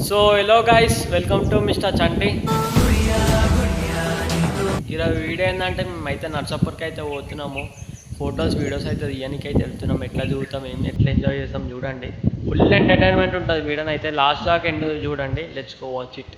So hello guys, welcome to mister Chanti. ఈరోజు video ఏంటంటే మేమైతే నర్సాపూర్కి అయితే పోతున్నాము. ఫొటోస్ వీడియోస్ అయితే తీయడానికి అయితే వెళ్తున్నాము. ఎట్లా చూస్తాం, ఎట్లా ఎంజాయ్ చేస్తాం చూడండి. ఫుల్ ఎంటర్టైన్మెంట్ ఉంటుంది వీడియోని అయితే లాస్ట్ దాకా ఎండ్ చూడండి. Let's go watch it.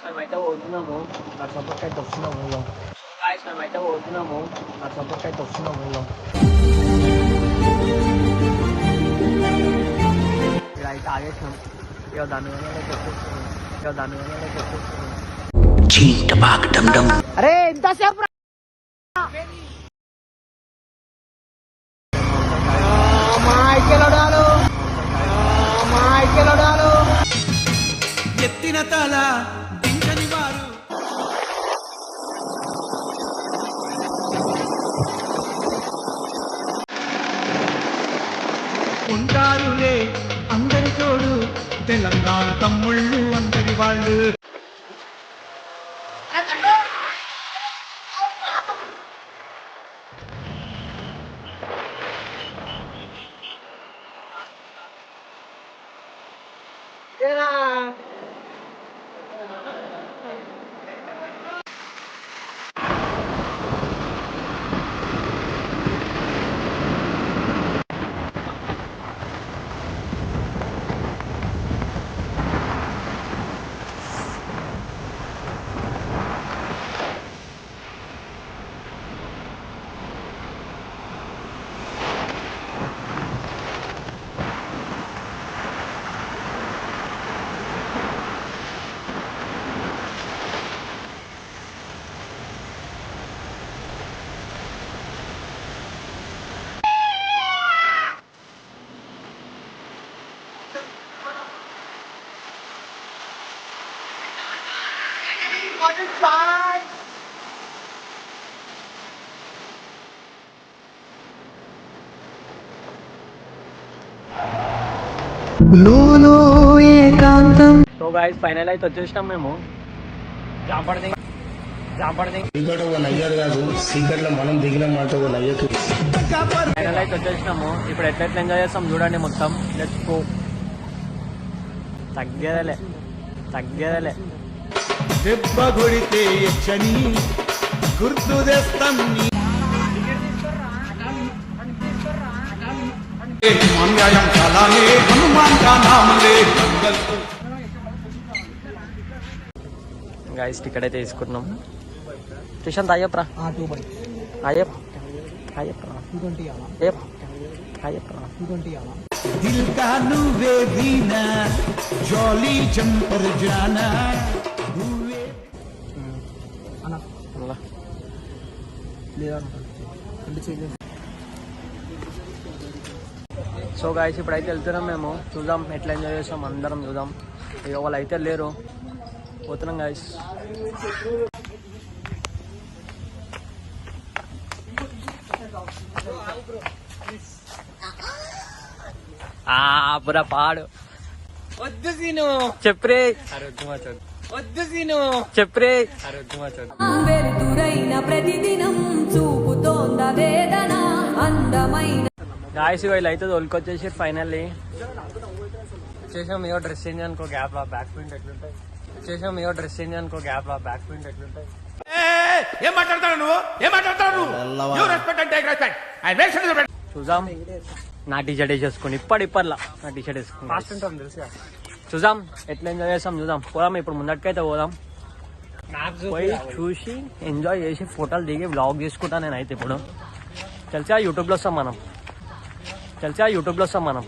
మేమైతే పోతున్నాము నర్సాపూర్కి అయితే వస్తున్నాము. మేమైతే పోతున్నాము నర్సాపూర్కి అయితే వస్తున్నాము. ఇక్కడ అయితే ఆగేసినాం. ఇక దానివల్ల అరే ఎంతసేపు ఎత్తిన తల దించని వారు ఉంటారులే అందరి తోడు, తెలంగాణ తమ్ముళ్ళు అందరి వాళ్ళు. సో గైస్, ఫైనల్ అయితే వచ్చేసినాం మేము. మనం దిగిన మాట ఫైనల్ అయితే వచ్చేసినాము. ఇప్పుడు ఎట్లా ఎంజాయ్ చేస్తాం చూడండి మొత్తం. Let's go. తగ్గేదలే దెబ్బ కొడితే యక్షని గుర్తు తెస్తాం. గైస్ టికెట్ అయితే తీసుకున్నాం. ప్రశాంత్ అయ్యప్పరా, దిల్ కా నువ్వే వీనా జాలీ జంపర్ జానా. సో గాయస్ ఇప్పుడైతే వెళ్తున్నాం మేము, చూద్దాం ఎట్లా ఎంజాయ్ చేస్తాం, అందరం చూద్దాం. ఇక వాళ్ళు అయితే లేరు, పోతున్నాం గాయస్. బురా పాడు వద్దు సీను చెప్పరే, వద్దు సీను చెప్పరే. ప్రతిదినం చూపుతోంద వేదన అందమైన గాయస్ వీళ్ళు అయితే తోలుకొచ్చేసి ఫైనల్లీ చేసాం. ఏదో డ్రెస్ చేంజ్ అనుకో గ్యాప్ లా బ్యాక్ ప్రింట్ ఎట్లుంటాయి, చేసాం. ఏదో డ్రెస్ చేంజ్ అనుకో గ్యాప్ లా బ్యాక్ ప్రింట్ ఎట్లుంటాయి. ఏం మాట్లాడతావు నువ్వు, ఏం మాట్లాడతావు నువ్వు? You respect and take respect. I make sure you చూద్దాం. నా టీషర్ట్ వేసేసుకుని ఇప్పటిలా నా టీషర్ట్ వేసుకుని ఫాస్ట్ ఉంటాం తెలుసు. చూద్దాం ఎట్లా ఎంజాయ్ చేస్తాం, చూద్దాం. పోదాం ఇప్పుడు ముందటికైతే పోదాం, పోయి చూసి ఎంజాయ్ చేసి ఫోటోలు దిగి వ్లాగ్ చేసుకుంటా నేనైతే. ఇప్పుడు తెలిసా యూట్యూబ్లో వస్తాం మనం, తెలిసా యూట్యూబ్లో వస్తాం మనం.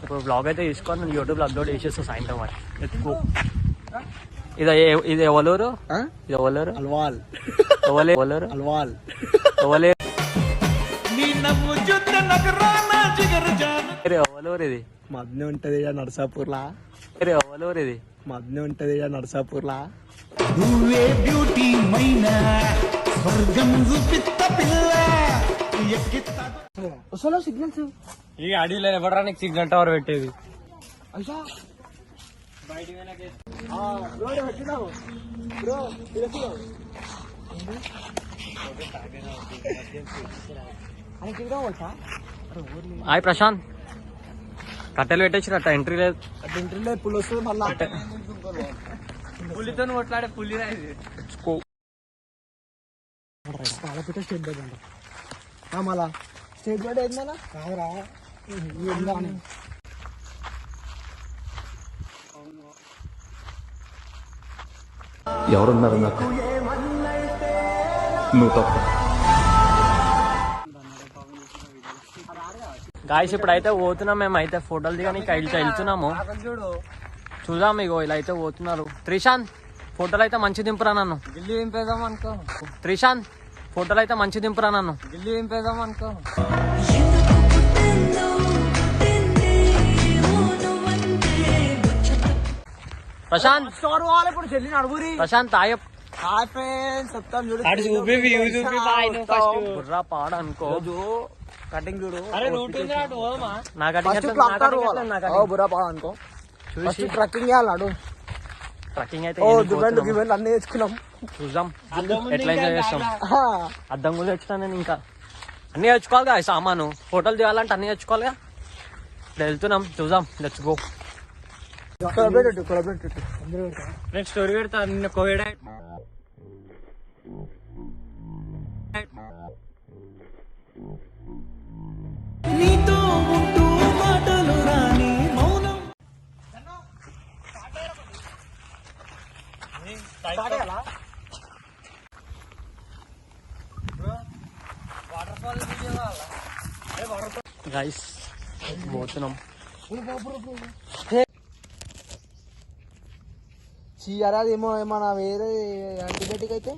ఇప్పుడు బ్లాగ్ అయితే తీసుకొని నేను యూట్యూబ్లో అప్లోడ్ చేసేస్తా సాయంత్రం వాటి ఎత్తుకో. ఇది ఎవరు, ఇది ఎవరు, అల్వాల్ ఎవరు అల్వాల్ ఎవరు ఇది మద్నే ఉంటది నర్సాపూర్లా, ఎవరు ఇది మద్నే ఉంటది నర్సాపూర్లా. నువ్వే బ్యూటీ మైనా స్వర్గం చూపిత్త పిల్ల ఎక్కిత్త సిగ్నల్స్ ఈ అడవిలో ఎవడానికి సిగ్నల్ టవర్ పెట్టేది. హాయ్ ప్రశాంత్, కట్టెలు పెట్టేసి అట్ట ఎంట్రీ లేదు, ఇంటర్లో పుల్ వస్తుంది మళ్ళా. పులితో కొట్లాడే పులి రాదు. మళ్ళా స్టేట్ బోర్డ్ అయింది మళ్ళా కాదురా. ఎవరున్నారు నాకు, నువ్వు తప్ప. గాయస్ ఇప్పుడైతే పోతున్నాం మేము, అయితే ఫోటోలు దిగని వెళ్తున్నాము. చూద్దాం ఇగో ఇలా అయితే పోతున్నారు. త్రిశాంత్ ఫోటోలు అయితే మంచి దింపురా నన్ను, గిల్లి దింపేద్దాం అనుకో. త్రిశాంత్ ఫోటోలు అయితే మంచి దింపురా నన్ను, గిల్లి దింపేద్దాం అనుకో. ప్రశాంత్ ఇప్పుడు చెల్లి నడుగురి. ప్రశాంత్ ఆయ హాయ్ ఫ్రెండ్స్ చెప్తాను చూడు. బుర్రా పాడ అనుకో. కటింగ్ చూడు. నా కటింగ్ బుర్రా పాడు అనుకో. చూసి ట్రక్కింగ్ చేయాలి. ట్రక్కింగ్ అయితే దువ్వెండు గివ్వెండు అన్ని తెచ్చుకున్నాం. చూద్దాం ఎట్లా ఎంజాయ్ చేస్తాం. అద్దం కూడా తెచ్చుకున్నా నేను, ఇంకా అన్ని తెచ్చుకోవాలిగా సామాను. ఫోటోలు దిగాలంటే అన్ని తెచ్చుకోవాలిగా. ఇప్పుడు వెళ్తున్నాం, చూద్దాం. Let's go. నేను స్టోరీ పెడతా నిన్న కోవిడ్. నీతో ఉంటూ మాటలు రాని మౌనం గైస్ పోతున్నాం. చీయరాదేమో ఏమన్నా వేరే యాంటీబయాటిక్ అయితే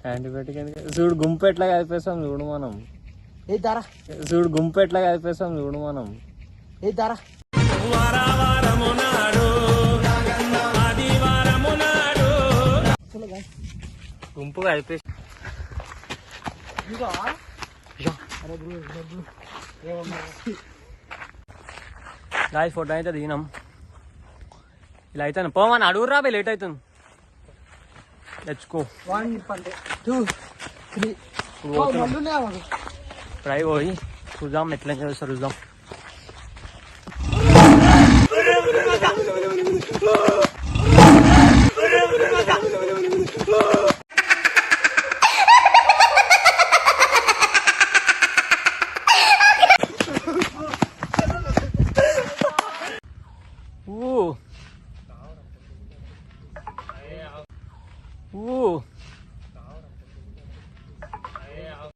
యాంటీబయాటిక్ చూడు, గుంపు ఎట్లా కలిపేస్తాం చూడు మనం. ఏ దారా చూడు, గుంపు ఎట్లా కలిపేస్తాం చూడు మనం. ఏ దారా గుంపు కలిపేసి గాయస్ ఫోటో అయితే దిగినాం. ఇలా అయితే పోమని అడుగురా బై, లేట్ అవుతుంది. తెచ్చుకో 1 2 3 ట్రై పోయి చూద్దాం ఎట్లా చేస్తారు, చూద్దాం.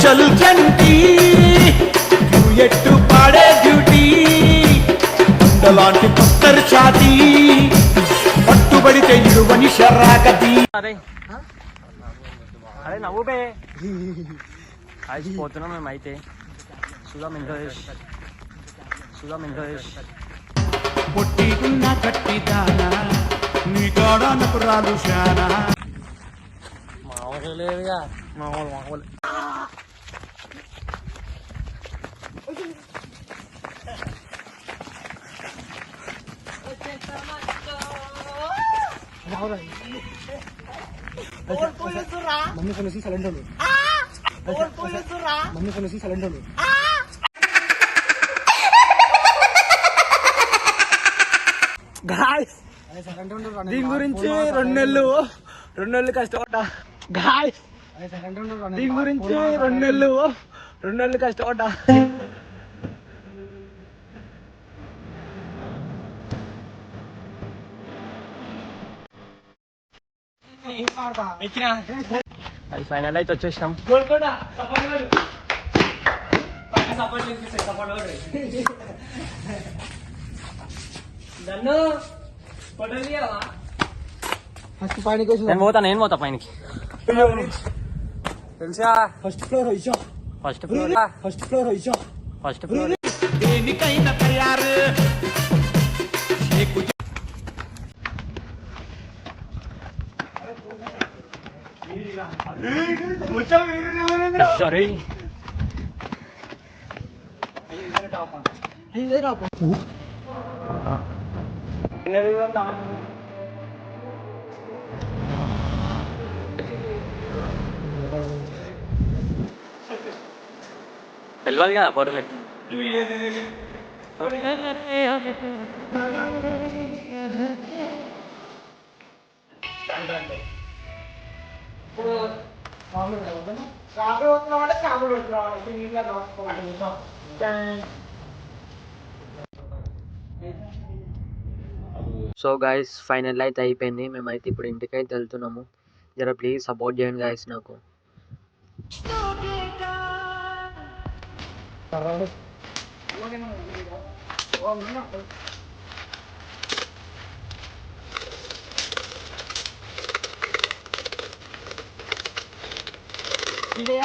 చల్ చంటి ఎట్టు పాడే డ్యూటీ లాంటి పత్తర్ ఛాతీ పట్టు పడితే ఇడువని శరాగతి. అరే అరే నవ్వు బే పోతున్నాం మేము అయితే చూద్దాం ఇంట్రెస్ట్ పొట్టికున్న కట్టిదానా నీ కాడానికి రాలు శానా. మామూలు లేదుగా మామూలు మమ్మీ ఫోన్ వచ్చి సైలెంట్ ఉంది. మమ్మీ ఫోన్ వచ్చి సైలెంట్ ఉంది. దీని గురించి 2 నెలలు కష్టపడ్డా. దీని గురించి 2 నెలలు కష్టపడ్డా. అది ఫైనల్ అయితే వచ్చేసాం. ఫస్ట్ పైనకి వచ్చి నేను పోతా పైనకి తెలుసా. ఫస్ట్ ఫ్లోర్ వచ్చా. ఫస్ట్ ఫ్లోర్ దేనికైనా తయారు సారీ తెలియదు కదా పర్ఫెక్ట్. సో గైస్ ఫైనల్ అయితే అయిపోయింది. మేమైతే ఇప్పుడు ఇంటికైతే వెళ్తున్నాము. జర ప్లీజ్ సపోర్ట్ చేయండి గైస్ నాకు. ఇదే